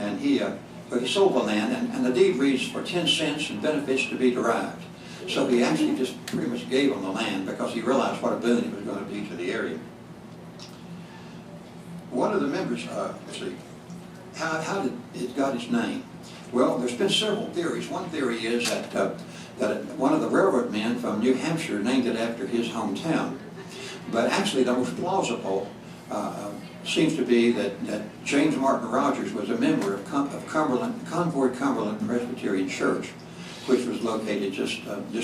And so he sold the land, and the deed reads for 10 cents and benefits to be derived. So he actually just pretty much gave him the land because he realized what a boon it was going to be to the area. One of the members, let's see, how did it got its name? Well, there's been several theories. One theory is that one of the railroad men from New Hampshire named it after his hometown. But actually the most plausible seems to be that James Martin Rogers was a member of Concord Cumberland Presbyterian Church, which was located just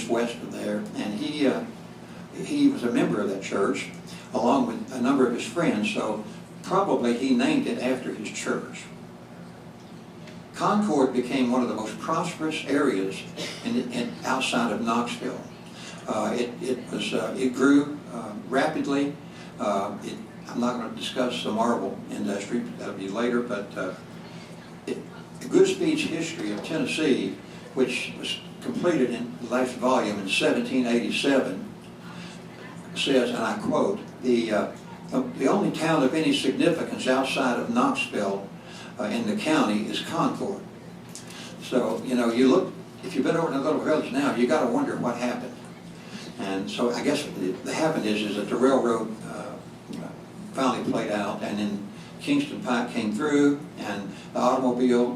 west of there. And he was a member of that church along with a number of his friends, so probably he named it after his church. Concord became one of the most prosperous areas outside of Knoxville. It grew rapidly. I'm not going to discuss the marble industry, that'll be later, but Goodspeed's History of Tennessee, which was completed in the last volume in 1787, says, and I quote, the only town of any significance outside of Knoxville in the county is Concord. So, you know, you look, if you've been over in a little village now, you got to wonder what happened. And so I guess what happened is that the railroad finally played out, and then Kingston Pike came through, and the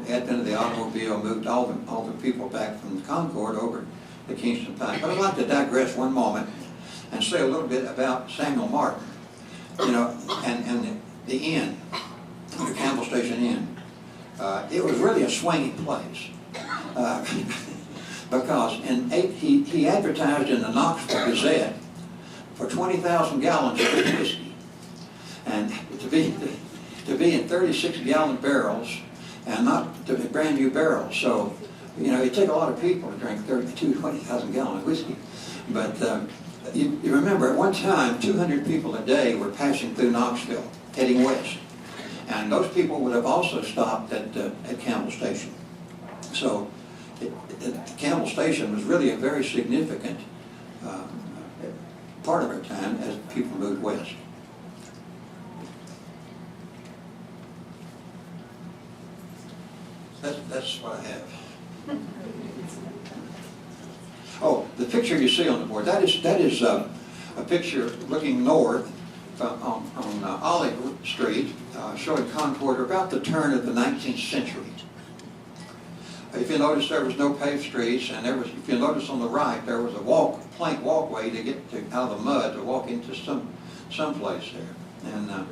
advent of the automobile moved all the people back from Concord over to Kingston Pike. But I'd like to digress one moment and say a little bit about Samuel Martin, you know, and the inn, the Campbell Station Inn. It was really a swinging place because he advertised in the Knoxville Gazette for 20,000 gallons of whiskey. And to be in 36-gallon barrels, and not to be brand new barrels. So, you know, it take a lot of people to drink 20,000 gallons of whiskey. But you remember, at one time, 200 people a day were passing through Knoxville, heading west. And those people would have also stopped at Campbell Station. So, Campbell Station was really a very significant part of our time as people moved west. That's what I have. Oh, the picture you see on the board, that is a picture looking north on Olive Street, showing Concord about the turn of the 19th century. If you notice, there was no paved streets, and if you notice on the right, there was a plank walkway to get out of the mud to walk into some place there. And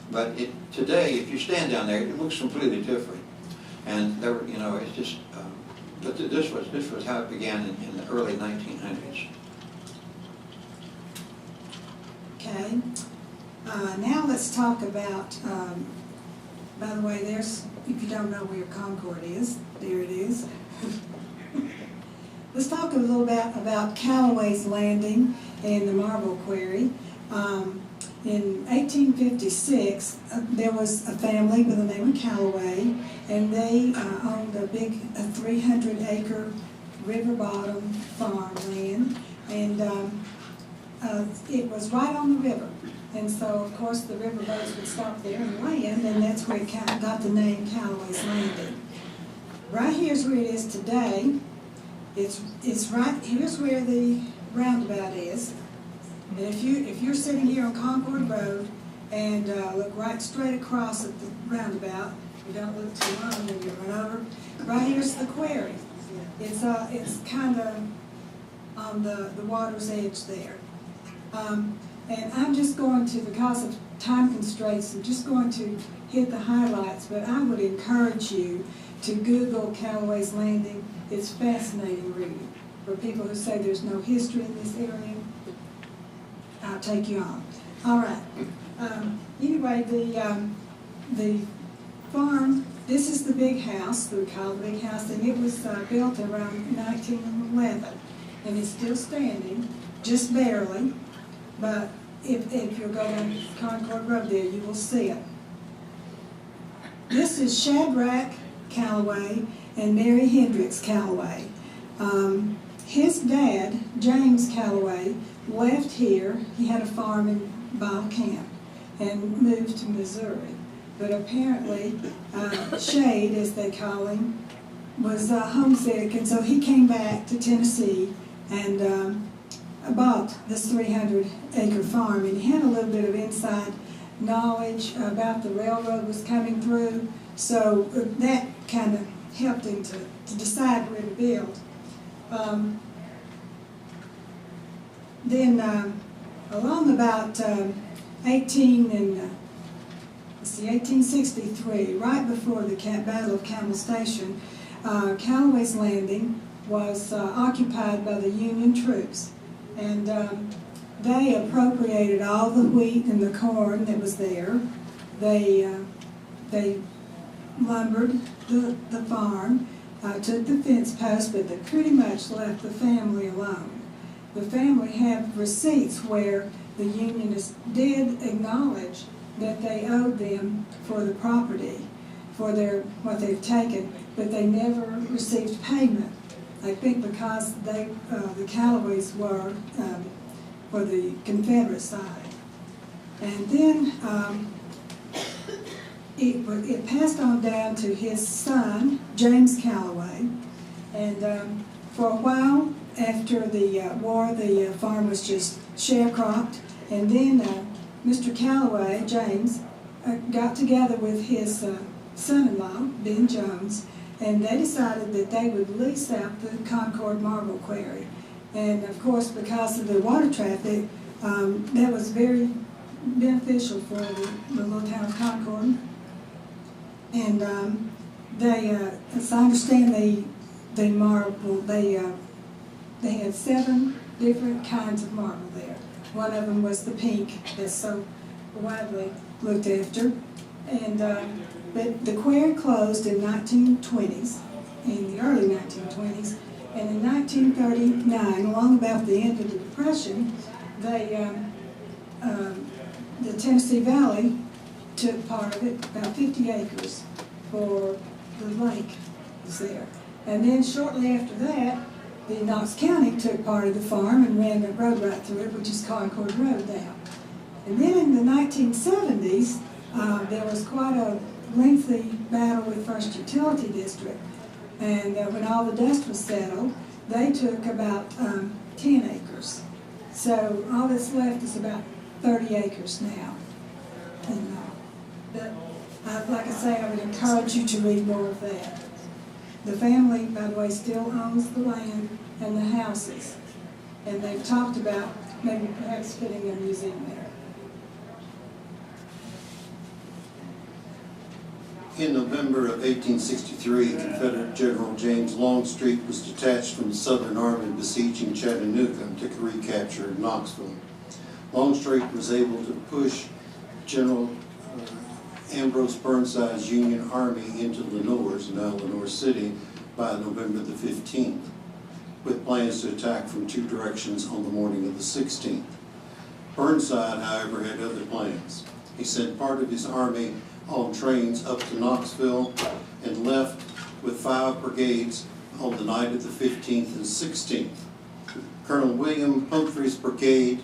but today, if you stand down there, it looks completely different. And there, you know, it's just. But this was how it began in the early 1900s. Okay. Now let's talk about. By the way, if you don't know where Concord is, there it is. Let's talk a little bit about Callaway's Landing and the marble quarry. In 1856, there was a family by the name of Callaway, and they owned a big 300-acre river bottom farmland, and it was right on the river. And so, of course, the river boats would stop there and land, and that's where it got the name Callaway's Landing. Right here's where it is today. It's right here's where the roundabout is. And if you're sitting here on Concord Road and look right straight across at the roundabout, you don't look too long when you run over. Right here's the quarry. It's kind of on the water's edge there. And I'm just going to, because of time constraints, I'm just going to hit the highlights, but I would encourage you to Google Callaway's Landing. It's fascinating reading. For people who say there's no history in this area, I'll take you on. All right. Anyway, the farm, this is the big house, we call it the big house, and it was built around 1911. And it's still standing, just barely. But if you'll go down Concord Road there, you will see it. This is Shadrach Callaway and Mary Hendricks Callaway. His dad, James Callaway, left here. He had a farm in Bile Camp and moved to Missouri. but apparently Shade, as they call him, was homesick, and so he came back to Tennessee and bought this 300-acre farm, and he had a little bit of inside knowledge about the railroad was coming through, so that kind of helped him to decide where to build. Then along about 1863, right before the Battle of Camel Station, Callaway's Landing was occupied by the Union troops, and they appropriated all the wheat and the corn that was there. They lumbered the farm, took the fence post, but they pretty much left the family alone. The family have receipts where the Unionists did acknowledge that they owed them for the property, for what they've taken, but they never received payment. I think because the Callaways were for the Confederate side. And then it passed on down to his son, James Callaway, and for a while after the war, the farm was just sharecropped, and then Mr. Callaway, James, got together with his son-in-law, Ben Jones, and they decided that they would lease out the Concord Marble Quarry. And of course, because of the water traffic, that was very beneficial for the little town of Concord. And they, as I understand, they had 7 different kinds of marble there. One of them was the pink that's so widely looked after. And but the quarry closed in 1920s, in the early 1920s, and in 1939, along about the end of the Depression, the Tennessee Valley took part of it, about 50 acres, for the lake was there. And then shortly after that, the Knox County took part of the farm and ran a road right through it, which is Concord Road now. And then in the 1970s, there was quite a lengthy battle with First Utility District. And when all the dust was settled, they took about 10 acres. So all that's left is about 30 acres now. And, but like I say, I would encourage you to read more of that. The family, by the way, still owns the land and the houses. And they've talked about maybe perhaps putting a museum there. In November of 1863, Confederate General James Longstreet was detached from the Southern Army besieging Chattanooga and took a recapture of Knoxville. Longstreet was able to push General Ambrose Burnside's Union Army into Lenore's, now Lenore City, by November the 15th, with plans to attack from 2 directions on the morning of the 16th. Burnside, however, had other plans. He sent part of his army on trains up to Knoxville and left with 5 brigades on the night of the 15th and 16th. Colonel William Humphrey's brigade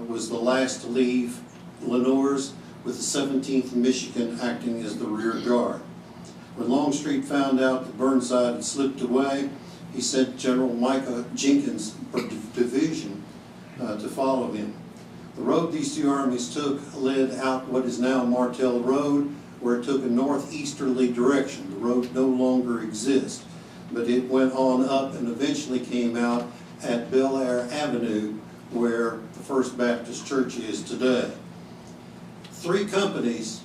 was the last to leave Lenore's, with the 17th Michigan acting as the rear guard. When Longstreet found out that Burnside had slipped away, he sent General Micah Jenkins' division to follow him. The road these 2 armies took led out what is now Martell Road, where it took a northeasterly direction. The road no longer exists, but it went on up and eventually came out at Bel Air Avenue, where the First Baptist Church is today. 3 companies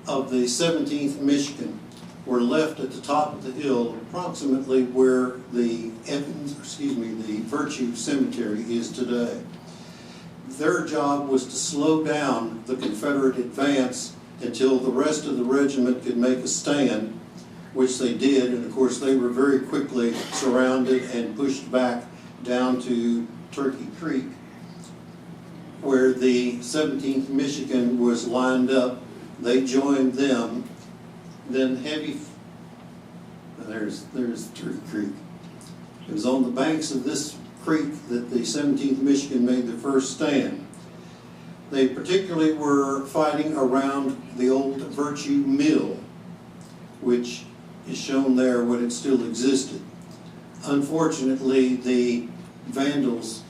of the 17th Michigan were left at the top of the hill, approximately where the Virtue Cemetery is today. Their job was to slow down the Confederate advance until the rest of the regiment could make a stand, which they did, and of course they were very quickly surrounded and pushed back down to Turkey Creek, where the 17th Michigan was lined up. They joined them. Then there's Turkey Creek. It was on the banks of this creek that the 17th Michigan made the first stand. They particularly were fighting around the old Virtue Mill, which is shown there when it still existed. Unfortunately, the Vandals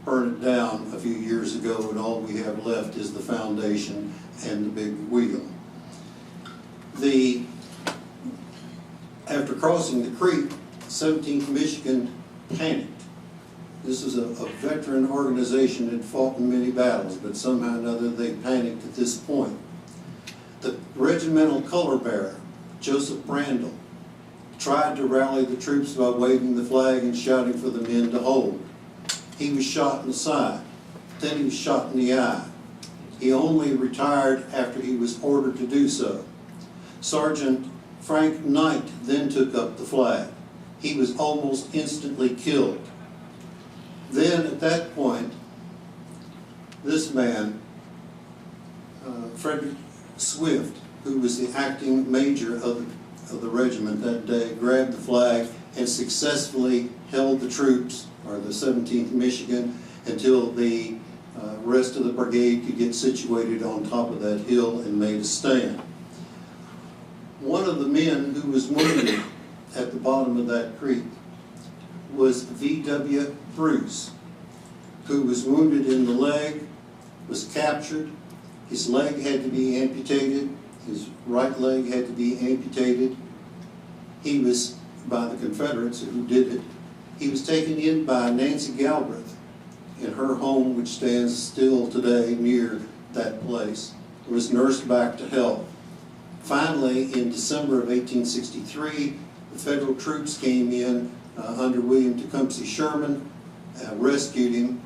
burned it down a few years ago, and all we have left is the foundation and the big wheel. After crossing the creek, 17th Michigan panicked. This is a veteran organization that fought in many battles, but somehow or another they panicked at this point. The regimental color bearer, Joseph Brandel, tried to rally the troops by waving the flag and shouting for the men to hold. He was shot in the side, then he was shot in the eye. He only retired after he was ordered to do so. Sergeant Frank Knight then took up the flag. He was almost instantly killed. Then at that point, this man, Frederick Swift, who was the acting major of the regiment that day, grabbed the flag and successfully held the troops, or the 17th Michigan, until the rest of the brigade could get situated on top of that hill and made a stand. One of the men who was wounded at the bottom of that creek was V.W. Bruce, who was wounded in the leg, was captured. His leg had to be amputated. His right leg had to be amputated. He was, by the Confederates who did it, he was taken in by Nancy Galbraith in her home, which stands still today near that place. He was nursed back to health. Finally, in December of 1863, the Federal troops came in under William Tecumseh Sherman, rescued him.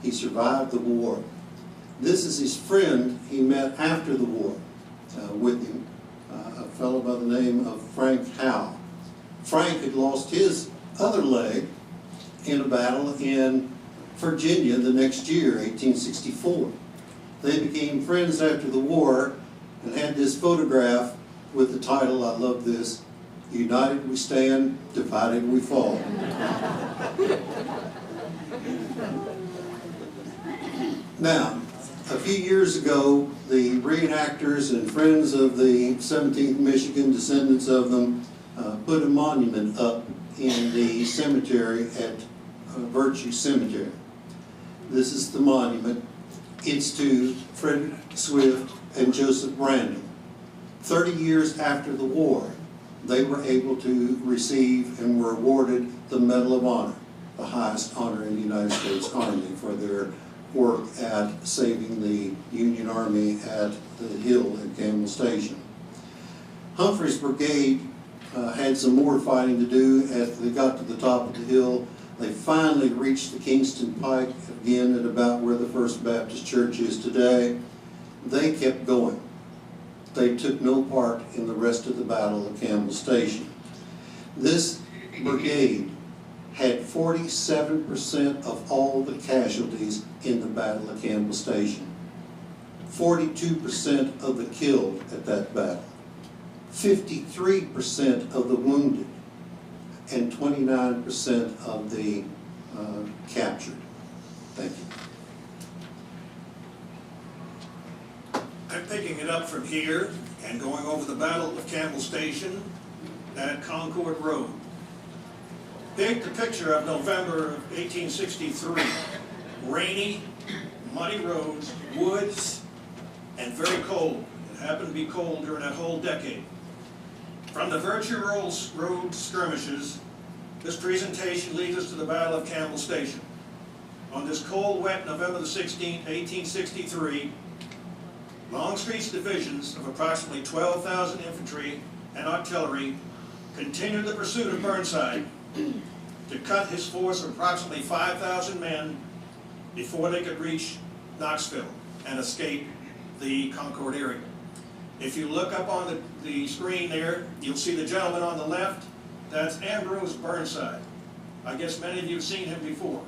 He survived the war. This is his friend he met after the war with him, a fellow by the name of Frank Howe. Frank had lost his other leg in a battle in Virginia the next year, 1864. They became friends after the war and had this photograph with the title, I love this, "United we stand, divided we fall." Now, a few years ago, the reenactors and friends of the 17th Michigan, descendants of them, put a monument up in the cemetery at Virtue Cemetery. This is the monument. It's to Frederick Swift and Joseph Brandel. 30 years after the war, they were able to receive and were awarded the Medal of Honor, the highest honor in the United States Army, for their work at saving the Union Army at the hill at Campbell Station. Humphrey's brigade had some more fighting to do. As they got to the top of the hill, they finally reached the Kingston Pike, again at about where the First Baptist Church is today. They kept going. They took no part in the rest of the battle at Campbell Station. This brigade had 47% of all the casualties in the Battle of Campbell Station. 42% of the killed at that battle. 53% of the wounded. And 29% of the captured. Thank you. I'm picking it up from here and going over the Battle of Campbell Station at Concord Road. Take the picture of November of 1863. Rainy, muddy roads, woods, and very cold. It happened to be cold during that whole decade. From the Virtue Road skirmishes, this presentation leads us to the Battle of Campbell Station. On this cold, wet November the 16th, 1863, Longstreet's divisions of approximately 12,000 infantry and artillery continued the pursuit of Burnside to cut his force of approximately 5,000 men before they could reach Knoxville and escape the Concord area. If you look up on the screen there, you'll see the gentleman on the left. That's Ambrose Burnside. I guess many of you have seen him before.